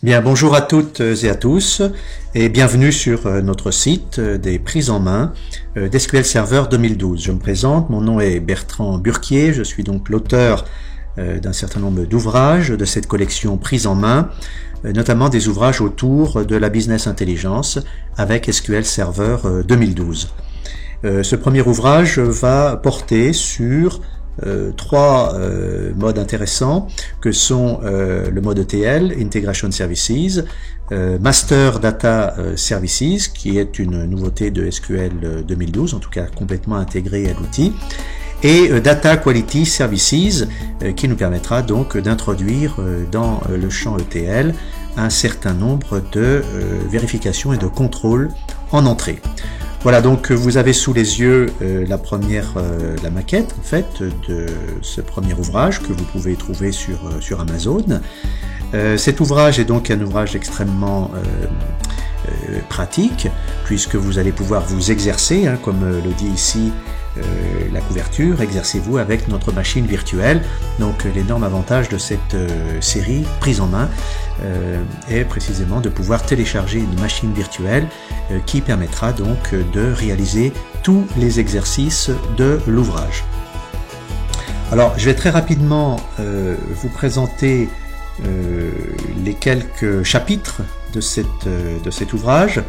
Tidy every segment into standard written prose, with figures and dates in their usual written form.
Bien, bonjour à toutes et à tous et bienvenue sur notre site des prises en main d'SQL Server 2012. Je me présente, mon nom est Bertrand Burquier, je suis donc l'auteur d'un certain nombre d'ouvrages de cette collection prise en main, notamment des ouvrages autour de la business intelligence avec SQL Server 2012. Ce premier ouvrage va porter sur trois modes intéressants que sont le mode ETL, Integration Services, Master Data Services, qui est une nouveauté de SQL 2012, en tout cas complètement intégrée à l'outil, et Data Quality Services, qui nous permettra donc d'introduire dans le champ ETL un certain nombre de vérifications et de contrôles en entrée. Voilà, donc vous avez sous les yeux la maquette en fait de ce premier ouvrage que vous pouvez trouver sur Amazon. Cet ouvrage est donc un ouvrage extrêmement pratique puisque vous allez pouvoir vous exercer, comme le dit ici la couverture, exercez-vous avec notre machine virtuelle. Donc l'énorme avantage de cette série prise en main est précisément de pouvoir télécharger une machine virtuelle qui permettra donc de réaliser tous les exercices de l'ouvrage. Alors je vais très rapidement vous présenter les quelques chapitres de cet ouvrage.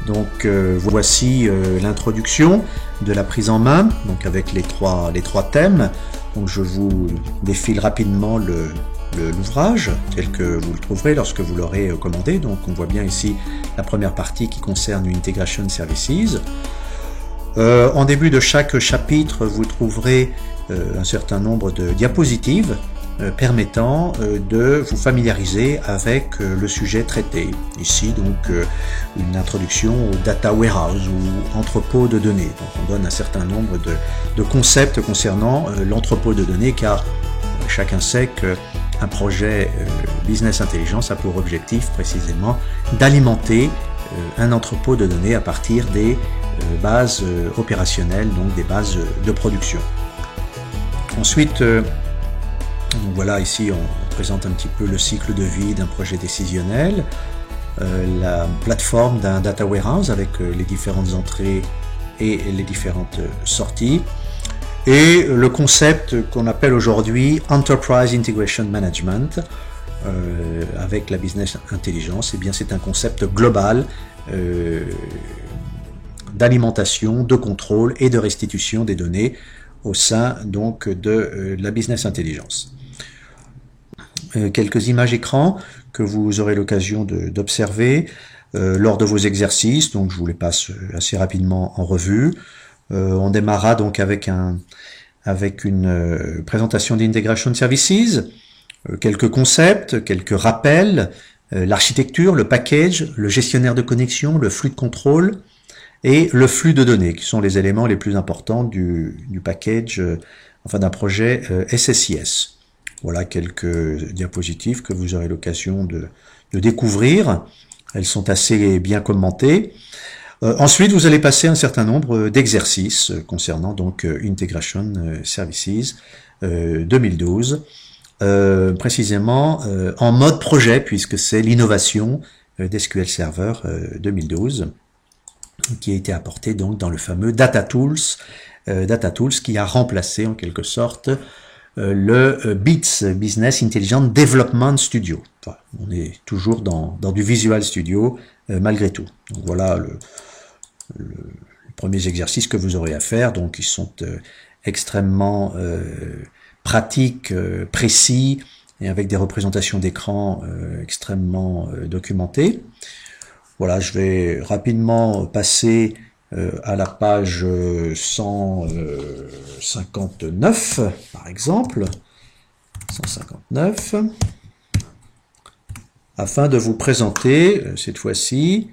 Donc voici l'introduction de la prise en main, donc avec les trois thèmes. Donc je vous défile rapidement l'ouvrage tel que vous le trouverez lorsque vous l'aurez commandé. Donc on voit bien ici la première partie qui concerne Integration Services. En début de chaque chapitre, vous trouverez un certain nombre de diapositives permettant de vous familiariser avec le sujet traité. Ici donc une introduction au data warehouse ou entrepôt de données. Donc on donne un certain nombre de concepts concernant l'entrepôt de données, car chacun sait qu'un projet business intelligence a pour objectif précisément d'alimenter un entrepôt de données à partir des bases opérationnelles, donc des bases de production. Ensuite, donc voilà, ici on présente un petit peu le cycle de vie d'un projet décisionnel, la plateforme d'un data warehouse avec les différentes entrées et les différentes sorties, et le concept qu'on appelle aujourd'hui Enterprise Integration Management avec la business intelligence. Eh bien, c'est un concept global d'alimentation, de contrôle et de restitution des données au sein donc de la business intelligence. Quelques images écran que vous aurez l'occasion d'observer lors de vos exercices, donc je vous les passe assez rapidement en revue. On démarrera donc avec une présentation d'Integration Services, quelques concepts, quelques rappels, l'architecture, le package, le gestionnaire de connexion, le flux de contrôle et le flux de données, qui sont les éléments les plus importants du package, d'un projet SSIS. Voilà quelques diapositives que vous aurez l'occasion de découvrir. Elles sont assez bien commentées. Ensuite, vous allez passer un certain nombre d'exercices concernant donc Integration Services 2012, précisément en mode projet, puisque c'est l'innovation d'SQL Server 2012 qui a été apportée donc dans le fameux Data Tools qui a remplacé en quelque sorte le BITS, Business Intelligent Development Studio. Enfin, on est toujours dans du Visual Studio malgré tout. Donc voilà les premiers exercices que vous aurez à faire. Donc ils sont extrêmement pratiques, précis et avec des représentations d'écran extrêmement documentées. Voilà, je vais rapidement passer à la page 159, par exemple, 159, afin de vous présenter, cette fois-ci,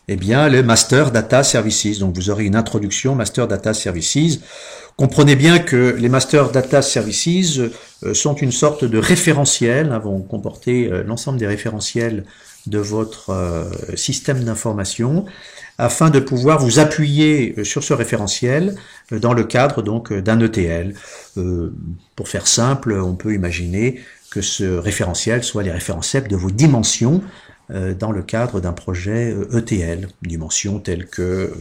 eh bien, le Master Data Services. Donc, vous aurez une introduction Master Data Services. Comprenez bien que les Master Data Services sont une sorte de référentiel, vont comporter l'ensemble des référentiels de votre système d'information, afin de pouvoir vous appuyer sur ce référentiel dans le cadre donc d'un ETL. Pour faire simple, on peut imaginer que ce référentiel soit les référentiels de vos dimensions dans le cadre d'un projet ETL, dimensions telles que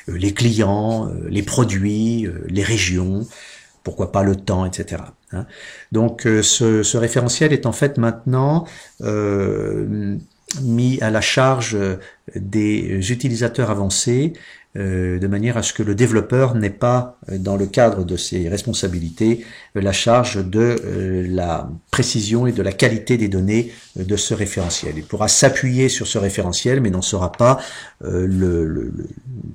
les clients, les produits, les régions, pourquoi pas le temps, etc. Donc ce référentiel est en fait maintenant mis à la charge des utilisateurs avancés de manière à ce que le développeur n'ait pas, dans le cadre de ses responsabilités, la charge de la précision et de la qualité des données de ce référentiel. Il pourra s'appuyer sur ce référentiel, mais n'en sera pas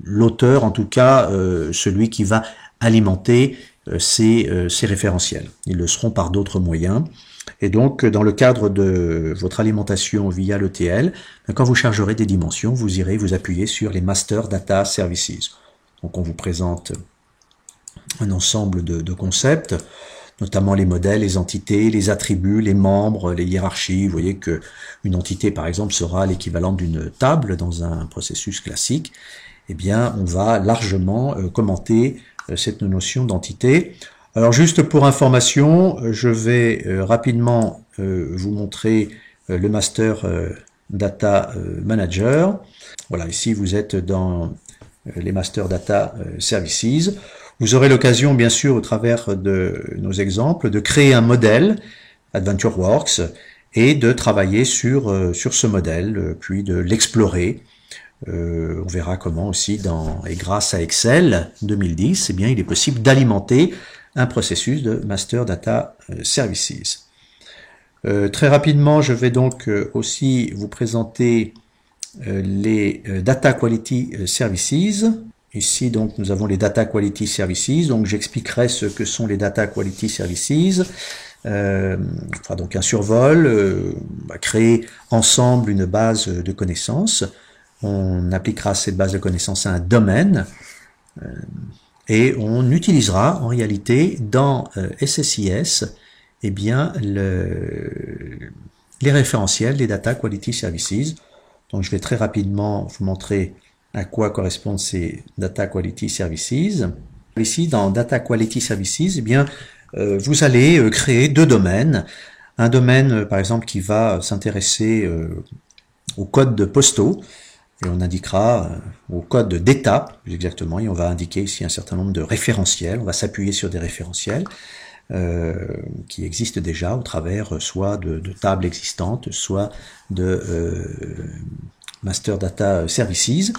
l'auteur, en tout cas celui qui va alimenter ces référentiels. Ils le seront par d'autres moyens. Et donc, dans le cadre de votre alimentation via l'ETL, quand vous chargerez des dimensions, vous irez vous appuyer sur les Master Data Services. Donc, on vous présente un ensemble de concepts, notamment les modèles, les entités, les attributs, les membres, les hiérarchies. Vous voyez que une entité, par exemple, sera l'équivalent d'une table dans un processus classique. Eh bien, on va largement commenter cette notion d'entité. Alors juste pour information, je vais rapidement vous montrer le Master Data Manager. Voilà, ici vous êtes dans les Master Data Services. Vous aurez l'occasion, bien sûr, au travers de nos exemples, de créer un modèle AdventureWorks et de travailler sur ce modèle, puis de l'explorer. On verra comment aussi, et grâce à Excel 2010, eh bien, il est possible d'alimenter un processus de Master Data Services. Très rapidement, je vais donc aussi vous présenter les Data Quality Services. Ici, donc, nous avons les Data Quality Services. Donc, j'expliquerai ce que sont les Data Quality Services. On fera donc un survol, on va créer ensemble une base de connaissances. On appliquera cette base de connaissances à un domaine. Et on utilisera en réalité dans SSIS eh bien, les référentiels des Data Quality Services. Donc je vais très rapidement vous montrer à quoi correspondent ces Data Quality Services. Ici, dans Data Quality Services, eh bien, vous allez créer deux domaines. Un domaine, par exemple, qui va s'intéresser aux codes postaux. Et on indiquera au code d'état, plus exactement, et on va indiquer ici un certain nombre de référentiels. On va s'appuyer sur des référentiels qui existent déjà au travers soit de tables existantes, soit de Master Data Services.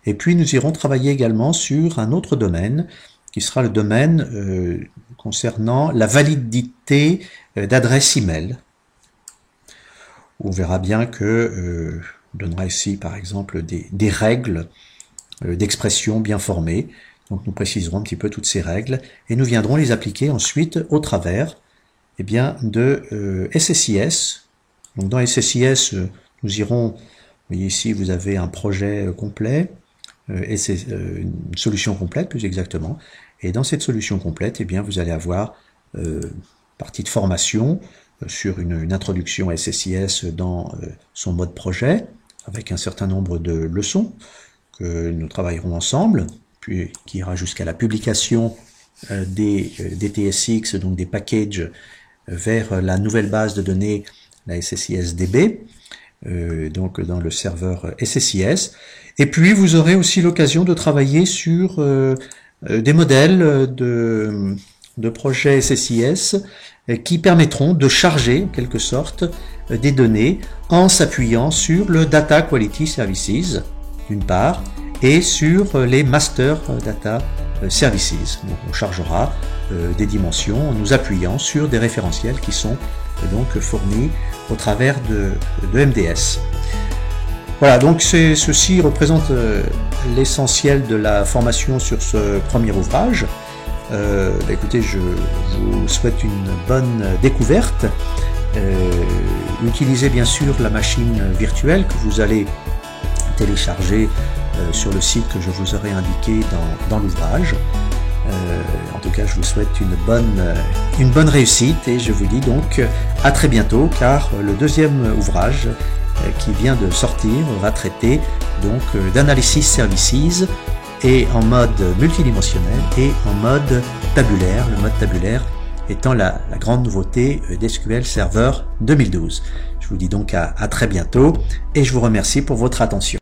Et puis nous irons travailler également sur un autre domaine, qui sera le domaine concernant la validité d'adresse email. On verra bien que on donnera ici, par exemple, des règles d'expression bien formées. Donc, nous préciserons un petit peu toutes ces règles et nous viendrons les appliquer ensuite au travers eh bien, de SSIS. Donc, dans SSIS, nous irons, vous voyez ici, vous avez un projet complet, une solution complète, plus exactement. Et dans cette solution complète, eh bien, vous allez avoir partie de formation sur une introduction à SSIS dans son mode projet, avec un certain nombre de leçons que nous travaillerons ensemble, puis qui ira jusqu'à la publication des TSX, donc des packages, vers la nouvelle base de données, la SSIS DB, donc dans le serveur SSIS. Et puis vous aurez aussi l'occasion de travailler sur des modèles de projets SSIS qui permettront de charger, en quelque sorte, des données en s'appuyant sur le Data Quality Services, d'une part, et sur les Master Data Services. Donc on chargera des dimensions en nous appuyant sur des référentiels qui sont donc fournis au travers de MDS. Voilà, donc ceci représente l'essentiel de la formation sur ce premier ouvrage. Écoutez, je vous souhaite une bonne découverte. Utilisez bien sûr la machine virtuelle que vous allez télécharger sur le site que je vous aurai indiqué dans l'ouvrage. En tout cas, je vous souhaite une bonne réussite et je vous dis donc à très bientôt, car le deuxième ouvrage qui vient de sortir va traiter donc d'analysis services et en mode multidimensionnel et en mode tabulaire. Le mode tabulaire étant la grande nouveauté d'SQL Server 2012. Je vous dis donc à très bientôt et je vous remercie pour votre attention.